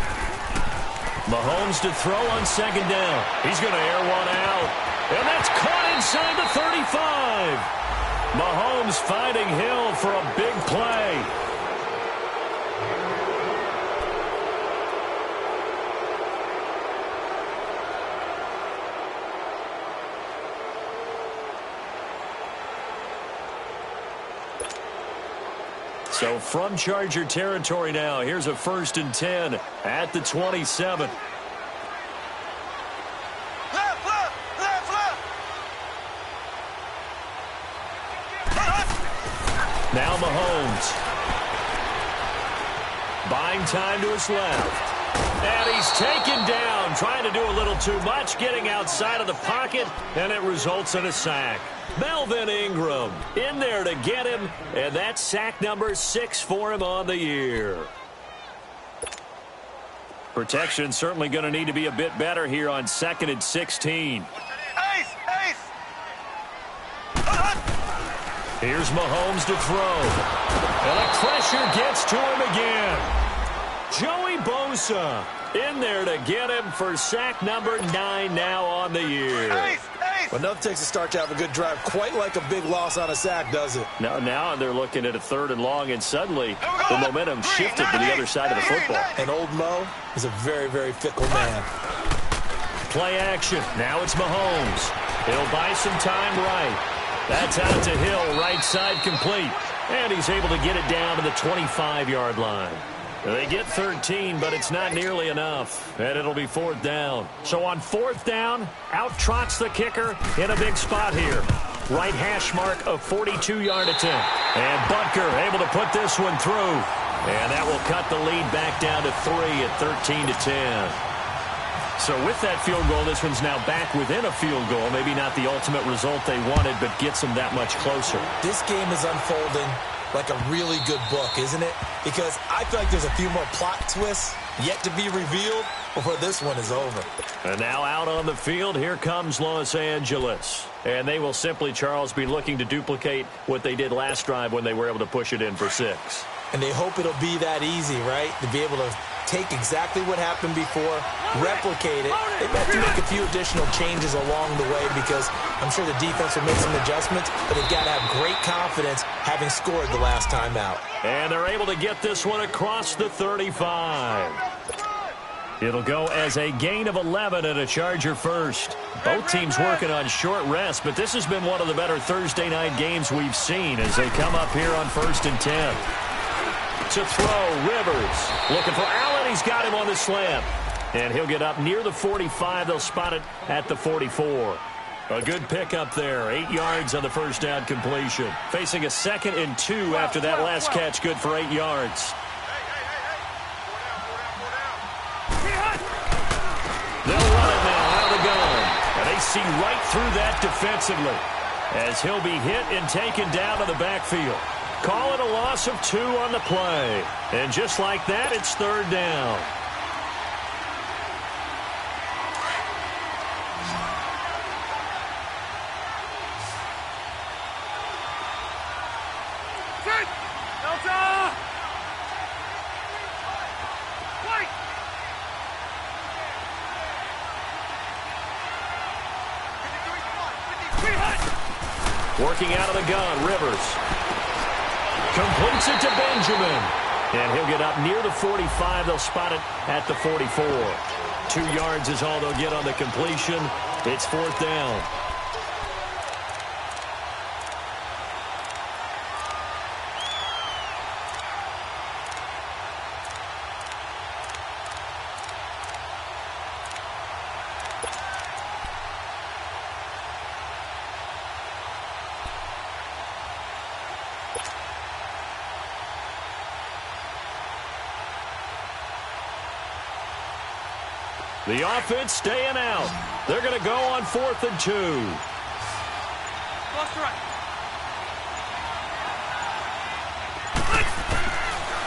Speaker 2: Mahomes to throw on 2nd down. He's going to air one out. And that's caught inside the 35. Mahomes finding Hill for a big play. So from Charger territory now, here's a 1st and 10 at the 27. Now Mahomes. Buying time to his left. And he's taken down, trying to do a little too much, getting outside of the pocket, and it results in a sack. Melvin Ingram in there to get him, and that's sack number 6 for him on the year. Protection certainly going to need to be a bit better here on 2nd and 16. Here's Mahomes to throw. And the pressure gets to him again. Joey Bosa in there to get him for sack number 9 now on the year.
Speaker 3: Well, nothing takes a start to have a good drive quite like a big loss on a sack, does it?
Speaker 2: Now they're looking at a 3rd and long, and suddenly the momentum shifted to the other side of the football.
Speaker 3: And old Mo is a very, very fickle man.
Speaker 2: Play action. Now it's Mahomes. He'll buy some time right. That's out to Hill, right side complete. And he's able to get it down to the 25-yard line. They get 13, but it's not nearly enough, and it'll be 4th down. So on 4th down, out trots the kicker in a big spot here. Right hash mark, a 42-yard attempt. And Butker able to put this one through. And that will cut the lead back down to 3 at 13-10. So with that field goal, this one's now back within a field goal. Maybe not the ultimate result they wanted, but gets them that much closer.
Speaker 3: This game is unfolding like a really good book, isn't it? Because I feel like there's a few more plot twists yet to be revealed before this one is over.
Speaker 2: And now out on the field, here comes Los Angeles. And they will simply, Charles, be looking to duplicate what they did last drive when they were able to push it in for 6.
Speaker 3: And they hope it'll be that easy, right? To be able to take exactly what happened before, replicate it. They have to make a few additional changes along the way because I'm sure the defense will make some adjustments, but they've got to have great confidence having scored the last time out.
Speaker 2: And they're able to get this one across the 35. It'll go as a gain of 11 and a Charger first. Both teams working on short rest, but this has been one of the better Thursday night games we've seen as they come up here on 1st and 10. To throw, Rivers. Looking for Allen. He's got him on the slant. And he'll get up near the 45. They'll spot it at the 44. A good pickup there. 8 yards on the first down completion. Facing a 2nd and 2 after that last catch. Good for 8 yards. They'll run it now out of the gun. And they see right through that defensively as he'll be hit and taken down to the backfield. Call it a loss of 2 on the play. And just like that, it's 3rd down. Working out of the gun, Rivers. Completes it to Benjamin. And he'll get up near the 45. They'll spot it at the 44. 2 yards is all they'll get on the completion. It's 4th down. The offense staying out. They're going to go on 4th and 2.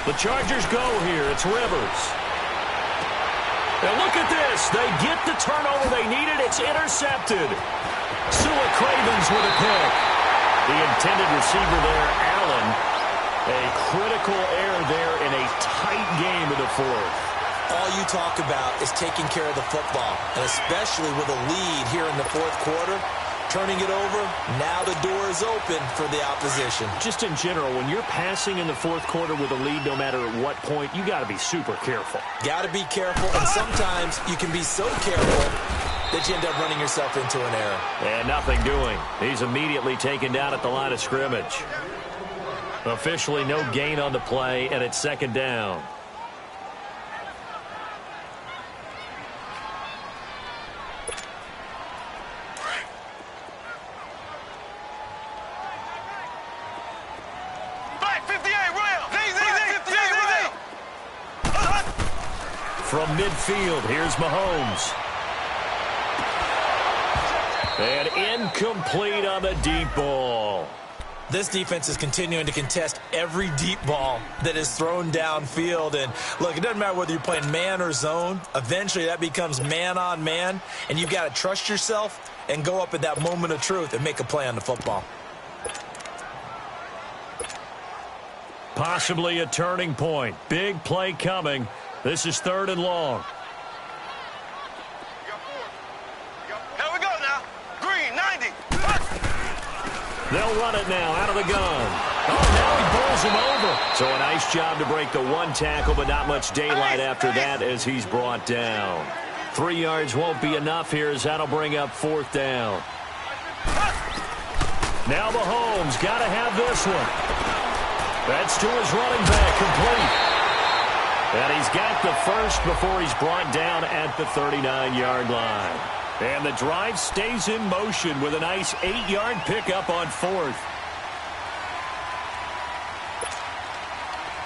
Speaker 2: The Chargers go here. It's Rivers. And look at this. They get the turnover they needed. It's intercepted. Sua Cravens with a pick. The intended receiver there, Allen. A critical error there in a tight game in the 4th.
Speaker 3: All you talk about is taking care of the football, and especially with a lead here in the 4th quarter, turning it over, now the door is open for the opposition.
Speaker 2: Just in general, when you're passing in the 4th quarter with a lead, no matter at what point, you got to be super careful.
Speaker 3: Got to be careful, and sometimes you can be so careful that you end up running yourself into an error.
Speaker 2: And nothing doing. He's immediately taken down at the line of scrimmage. Officially no gain on the play, and it's 2nd down. From midfield, here's Mahomes. And incomplete on the deep ball.
Speaker 3: This defense is continuing to contest every deep ball that is thrown downfield. And, look, it doesn't matter whether you're playing man or zone. Eventually, that becomes man on man. And you've got to trust yourself and go up at that moment of truth and make a play on the football.
Speaker 2: Possibly a turning point. Big play coming. This is 3rd and long.
Speaker 4: Here we go now. Green, 90.
Speaker 2: They'll run it now out of the gun. Oh, now he pulls him over. So a nice job to break the 1 tackle, but not much daylight after that as he's brought down. 3 yards won't be enough here as that'll bring up 4th down. Now Mahomes got to have this one. That's to his running back, complete. And he's got the first before he's brought down at the 39-yard line. And the drive stays in motion with a nice 8-yard pickup on 4th.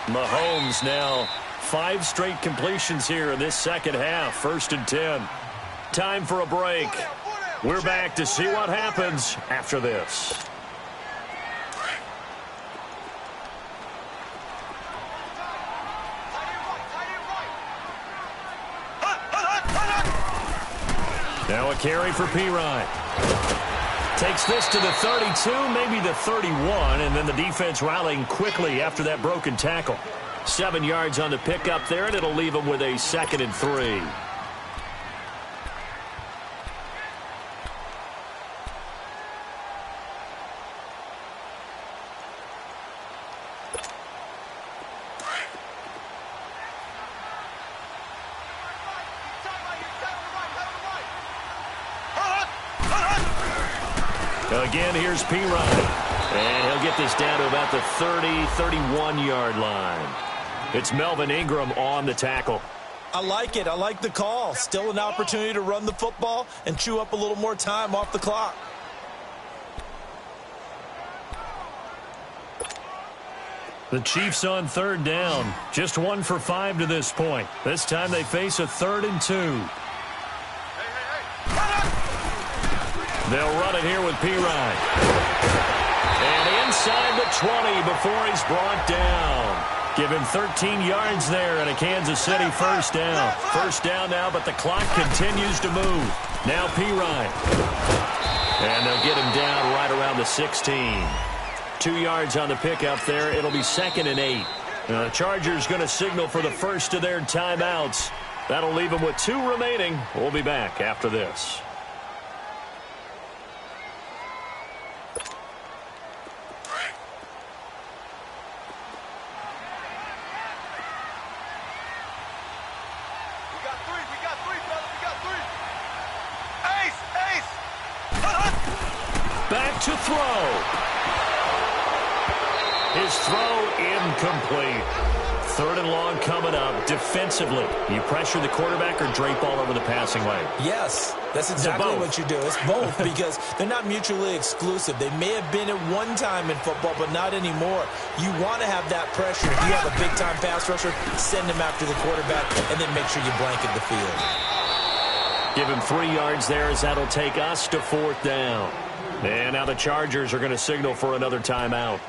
Speaker 2: Mahomes now 5 straight completions here in this 2nd half. 1st and 10. Time for a break. We're back to see what happens after this. Now a carry for Pirine. Takes this to the 32, maybe the 31, and then the defense rallying quickly after that broken tackle. 7 yards on the pickup there, and it'll leave them with a 2nd and 3. Again, here's Pirine. And he'll get this down to about the 30, 31-yard line. It's Melvin Ingram on the tackle.
Speaker 3: I like it. I like the call. Still an opportunity to run the football and chew up a little more time off the clock.
Speaker 2: The Chiefs on 3rd down. Just 1 for 5 to this point. This time they face a 3rd and 2. They'll run it here with Pirine. And inside the 20 before he's brought down. Give him 13 yards there and a Kansas City 1st down. 1st down now, but the clock continues to move. Now Pirine. And they'll get him down right around the 16. 2 yards on the pickup there. It'll be 2nd and 8. Now the Chargers going to signal for the first of their timeouts. That'll leave them with 2 remaining. We'll be back after this. to throw. His throw incomplete. 3rd and long coming up. Defensively, you pressure the quarterback or drape all over the passing lane?
Speaker 3: Yes, that's exactly what you do. It's both because they're not mutually exclusive. They may have been at one time in football, but not anymore. You want to have that pressure. If you have a big-time pass rusher, send him after the quarterback, and then make sure you blanket the field.
Speaker 2: Give him 3 yards there as that'll take us to 4th down. And now the Chargers are going to signal for another timeout.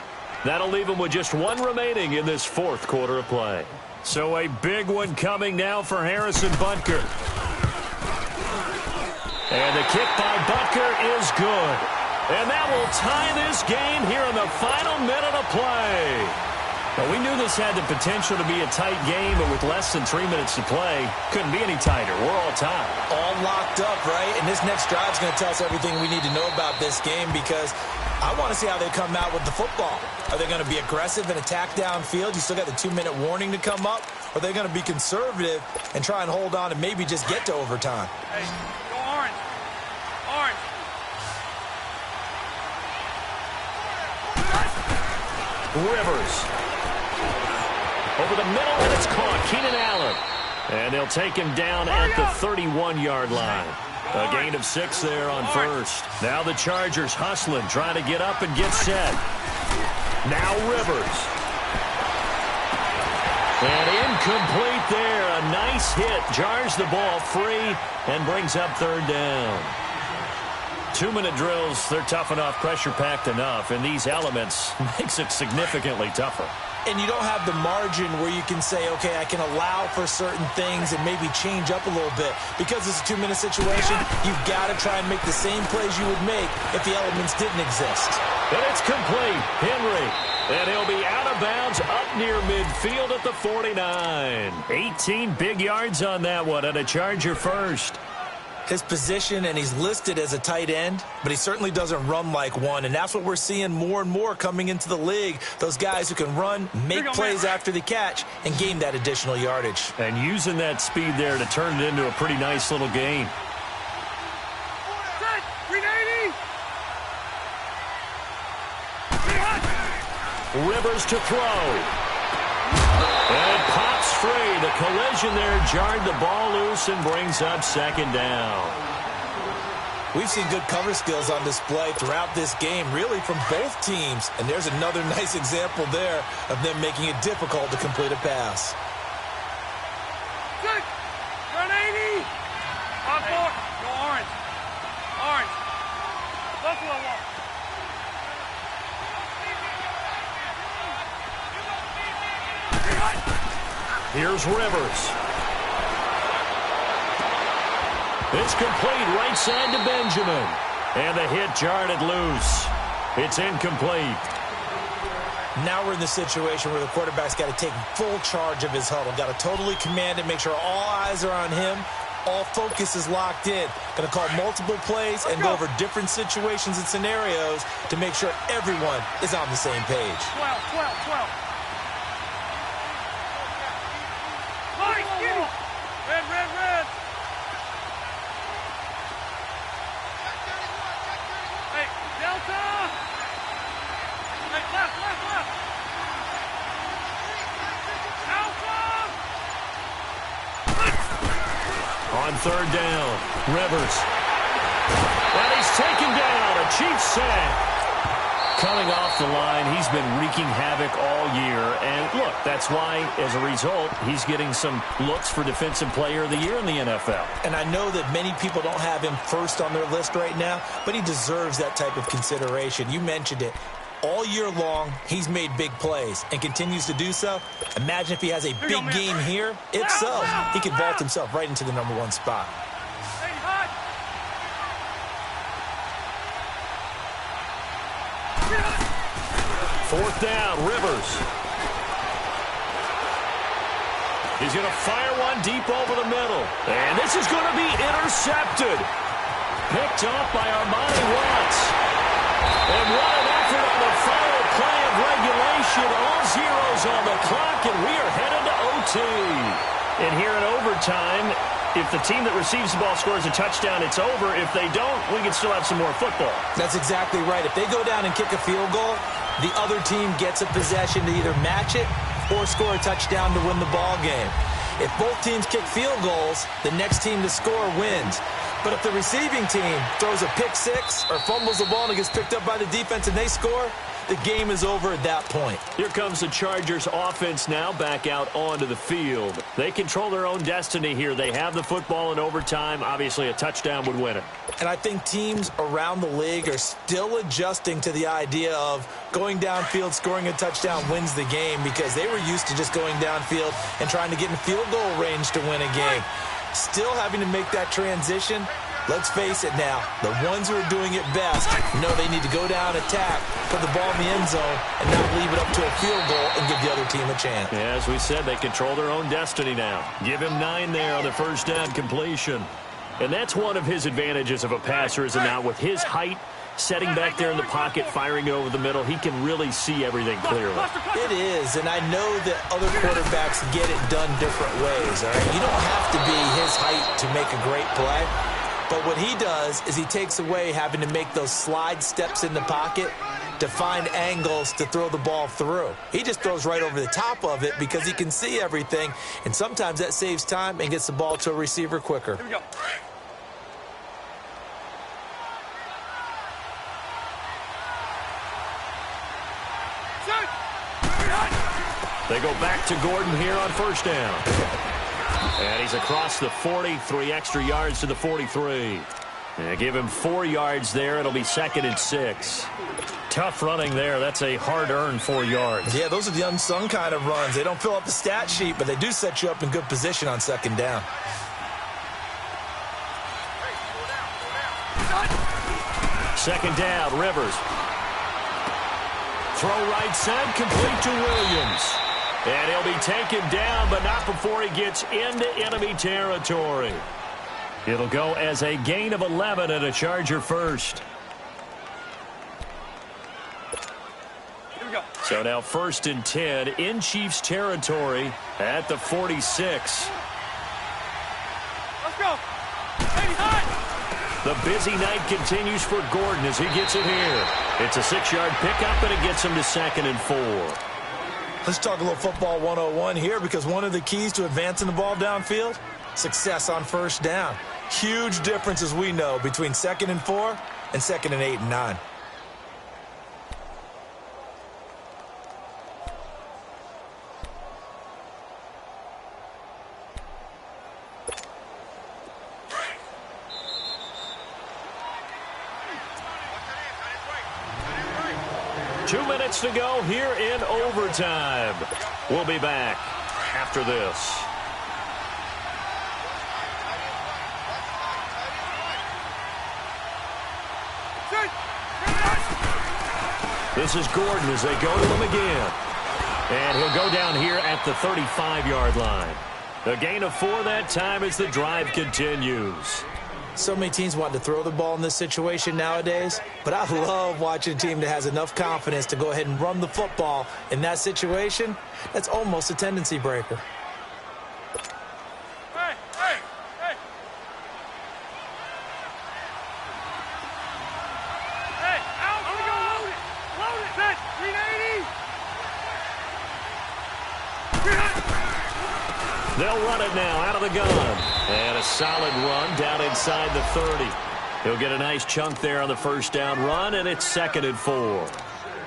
Speaker 2: That'll leave them with just 1 remaining in this 4th quarter of play. So a big one coming now for Harrison Butker. And the kick by Butker is good. And that will tie this game here in the final minute of play. Now, we knew this had the potential to be a tight game, but with less than 3 minutes to play, couldn't be any tighter. We're all tied.
Speaker 3: All locked up, right? And this next drive is going to tell us everything we need to know about this game because I want to see how they come out with the football. Are they going to be aggressive and attack downfield? You still got the 2-minute warning to come up. Or are they going to be conservative and try and hold on and maybe just get to overtime?
Speaker 4: Hey, go orange. Orange.
Speaker 2: Rivers. Over the middle, and it's caught. Keenan Allen. And they'll take him down at the 31-yard line. A gain of 6 there on 1st. Now the Chargers hustling, trying to get up and get set. Now Rivers. And incomplete there. A nice hit. Jars the ball free and brings up 3rd down. 2-minute drills, they're tough enough, pressure-packed enough, and these elements makes it significantly tougher.
Speaker 3: And you don't have the margin where you can say, okay, I can allow for certain things and maybe change up a little bit. Because it's a 2-minute situation, you've got to try and make the same plays you would make if the elements didn't exist.
Speaker 2: And it's complete. Henry. And he'll be out of bounds up near midfield at the 49. 18 big yards on that one, and a Charger first.
Speaker 3: His position, and he's listed as a tight end, but he certainly doesn't run like one, and that's what we're seeing more and more coming into the league. Those guys who can run, make plays after the catch, and gain that additional yardage.
Speaker 2: And using that speed there to turn it into a pretty nice little gain. Rivers to throw. And it pops free. The collision there jarred the ball loose and brings up 2nd down.
Speaker 3: We've seen good cover skills on display throughout this game, really from both teams. And there's another nice example there of them making it difficult to complete a pass.
Speaker 4: Good. Run 80. On 4. Go orange. Orange. Buffalo walk.
Speaker 2: Here's Rivers. It's complete right side to Benjamin. And the hit jarred it loose. It's incomplete.
Speaker 3: Now we're in the situation where the quarterback's got to take full charge of his huddle. Got to totally command it, make sure all eyes are on him. All focus is locked in. Going to call multiple plays and go over different situations and scenarios to make sure everyone is on the same page.
Speaker 4: 12. Red. Hey, Delta. Hey, left. Alpha.
Speaker 2: On 3rd down, Rivers. And he's taken down. A Chiefs sack. Coming off the line, he's been wreaking havoc all year. And look, that's why, as a result, he's getting some looks for Defensive Player of the Year in the NFL.
Speaker 3: And I know that many people don't have him first on their list right now, but he deserves that type of consideration. You mentioned it. All year long, he's made big plays and continues to do so. Imagine if he has a big game here. If so, he could vault himself right into the #1 spot.
Speaker 2: 4th down, Rivers. He's going to fire one deep over the middle. And this is going to be intercepted. Picked off by Armani Watts. And what an effort on the final play of regulation. All zeros on the clock, and we are headed to OT. And here in overtime, If the team that receives the ball scores a touchdown, it's over. If they don't, we can still have some more football.
Speaker 3: That's exactly right. If they go down and kick a field goal, the other team gets a possession to either match it or score a touchdown to win the ball game. If both teams kick field goals, the next team to score wins. But if the receiving team throws a pick six or fumbles the ball and it gets picked up by the defense and they score, the game is over at that point.
Speaker 2: Here comes the Chargers offense now back out onto the field. They control their own destiny here. They have the football in overtime. Obviously, a touchdown would win it.
Speaker 3: And I think teams around the league are still adjusting to the idea of going downfield, scoring a touchdown wins the game, because they were used to just going downfield and trying to get in field goal range to win a game. Still having to make that transition. Let's face it now, the ones who are doing it best know they need to go down, attack, put the ball in the end zone, and not leave it up to a field goal and give the other team a chance.
Speaker 2: Yeah, as we said, they control their own destiny now. Give him 9 there on the first down completion. And that's one of his advantages of a passer, is now with his height, setting back there in the pocket, firing it over the middle, he can really see everything clearly.
Speaker 3: It is, and I know that other quarterbacks get it done different ways. All right? You don't have to be his height to make a great play. But what he does is he takes away having to make those slide steps in the pocket to find angles to throw the ball through. He just throws right over the top of it because he can see everything, and sometimes that saves time and gets the ball to a receiver quicker.
Speaker 4: Here we go.
Speaker 2: They go back to Gordon here on first down. And he's across the 40, 3 extra yards to the 43. And give him 4 yards there. It'll be 2nd and 6. Tough running there. That's a hard-earned 4 yards.
Speaker 3: Yeah, those are the unsung kind of runs. They don't fill up the stat sheet, but they do set you up in good position on 2nd down.
Speaker 2: Second down, Rivers. Throw right side, complete to Williams. And he'll be taken down, but not before he gets into enemy territory. It'll go as a gain of 11 and a Charger first.
Speaker 4: Here we go.
Speaker 2: So now 1st and 10 in Chiefs territory at the 46.
Speaker 4: Let's go. Hey, high.
Speaker 2: The busy night continues for Gordon as he gets it here. It's a 6-yard pickup, and it gets him to 2nd and 4.
Speaker 3: Let's talk a little football 101 here, because one of the keys to advancing the ball downfield, success on first down. Huge difference, as we know, between 2nd and 4 and 2nd and 8 and 9.
Speaker 2: Two minutes to go here in overtime. We'll be back after this. This is Gordon as they go to him again. And he'll go down here at the 35-yard line. A gain of 4 that time as the drive continues.
Speaker 3: So many teams want to throw the ball in this situation nowadays, but I love watching a team that has enough confidence to go ahead and run the football in that situation. That's almost a tendency breaker.
Speaker 4: Hey, hey, hey. Hey, out. I'm going to load it. Load it. Set. 380.
Speaker 2: They'll run it now out of the gun. And a solid run down inside the 30. He'll get a nice chunk there on the first down run, and it's 2nd and 4.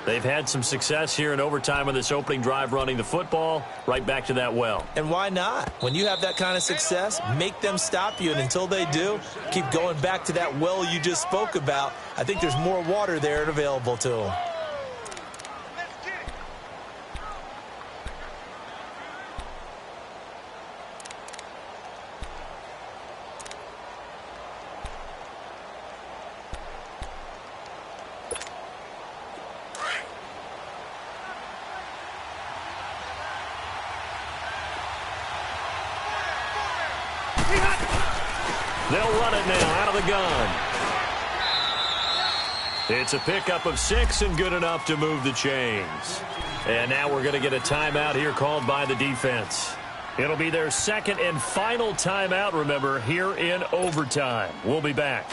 Speaker 2: They've had some success here in overtime on this opening drive running the football. Right back to that well.
Speaker 3: And why not? When you have that kind of success, make them stop you, and until they do, keep going back to that well you just spoke about. I think there's more water there and available to them.
Speaker 2: They'll run it now out of the gun. It's a pickup of 6 and good enough to move the chains. And now we're going to get a timeout here called by the defense. It'll be their second and final timeout, remember, here in overtime. We'll be back.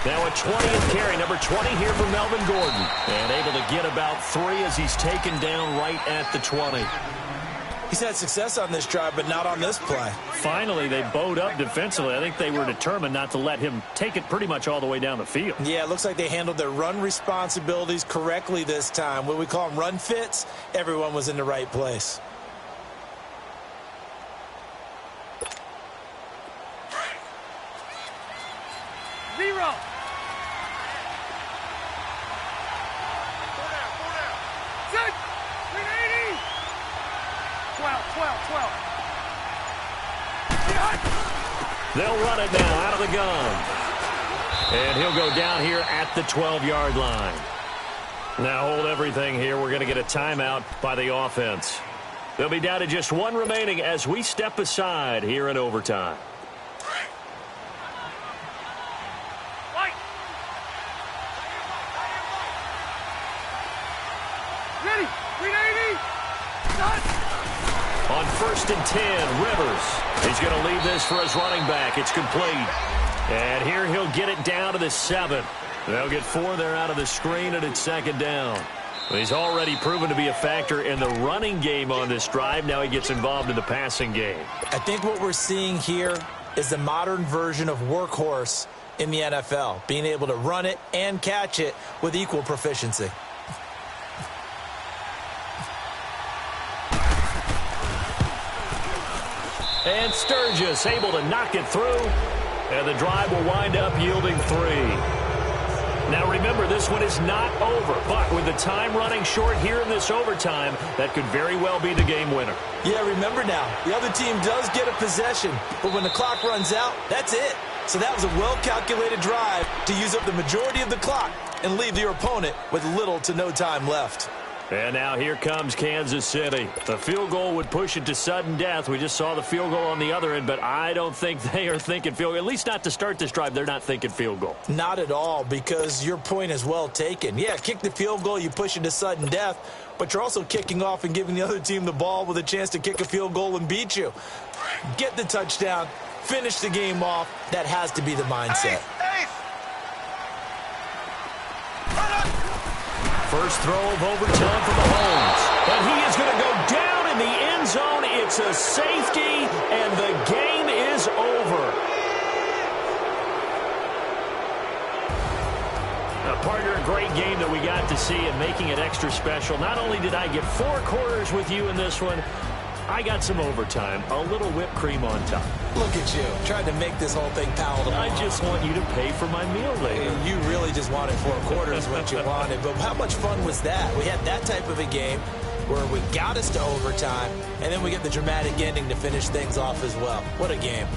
Speaker 2: Now a 20th carry, number 20 here for Melvin Gordon. And able to get about 3 as he's taken down right at the 20.
Speaker 3: He's had success on this drive, but not on this play.
Speaker 2: Finally, they bowed up defensively. I think they were determined not to let him take it pretty much all the way down the field.
Speaker 3: Yeah, it looks like they handled their run responsibilities correctly this time. What we call them run fits, everyone was in the right place.
Speaker 4: Zero. 12.
Speaker 2: They'll run it now out of the gun. And he'll go down here at the 12-yard line. Now hold everything here. We're going to get a timeout by the offense. They'll be down to just 1 remaining as we step aside here in overtime.
Speaker 4: Ready. 380. Done.
Speaker 2: On 1st and 10, Rivers. He's going to leave this for his running back. It's complete. And here he'll get it down to the 7. They'll get 4 there out of the screen, and it's 2nd down. He's already proven to be a factor in the running game on this drive. Now he gets involved in the passing game.
Speaker 3: I think what we're seeing here is the modern version of workhorse in the NFL, being able to run it and catch it with equal proficiency.
Speaker 2: And Sturgis able to knock it through. And the drive will wind up yielding 3. Now remember, this one is not over. But with the time running short here in this overtime, that could very well be the game winner.
Speaker 3: Yeah, remember now, the other team does get a possession. But when the clock runs out, that's it. So that was a well-calculated drive to use up the majority of the clock and leave your opponent with little to no time left.
Speaker 2: And now here comes Kansas City. The field goal would push it to sudden death. We just saw the field goal on the other end, but I don't think they are thinking field goal. At least not to start this drive. They're not thinking field goal.
Speaker 3: Not at all, because your point is well taken. Yeah, kick the field goal, you push it to sudden death, but you're also kicking off and giving the other team the ball with a chance to kick a field goal and beat you. Get the touchdown, finish the game off. That has to be the mindset.
Speaker 2: First throw of overtime for Mahomes. And he is going to go down in the end zone. It's a safety, and the game is over. Partner, a great game that we got to see and making it extra special. Not only did I get 4 quarters with you in this one, I got some overtime, a little whipped cream on top.
Speaker 3: Look at you, trying to make this whole thing palatable.
Speaker 2: I just want you to pay for my meal later.
Speaker 3: You really just wanted 4 quarters what you wanted. But how much fun was that? We had that type of a game where we got us to overtime, and then we get the dramatic ending to finish things off as well. What a game.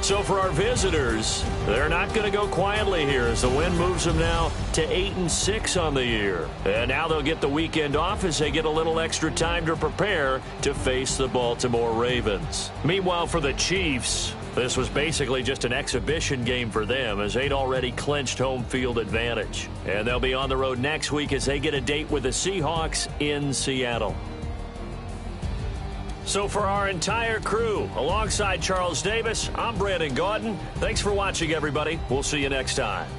Speaker 2: So for our visitors, they're not going to go quietly here as the win moves them now to 8-6 on the year. And now they'll get the weekend off as they get a little extra time to prepare to face the Baltimore Ravens. Meanwhile, for the Chiefs, this was basically just an exhibition game for them as they'd already clinched home field advantage. And they'll be on the road next week as they get a date with the Seahawks in Seattle. So for our entire crew, alongside Charles Davis, I'm Brandon Gaudin. Thanks for watching, everybody. We'll see you next time.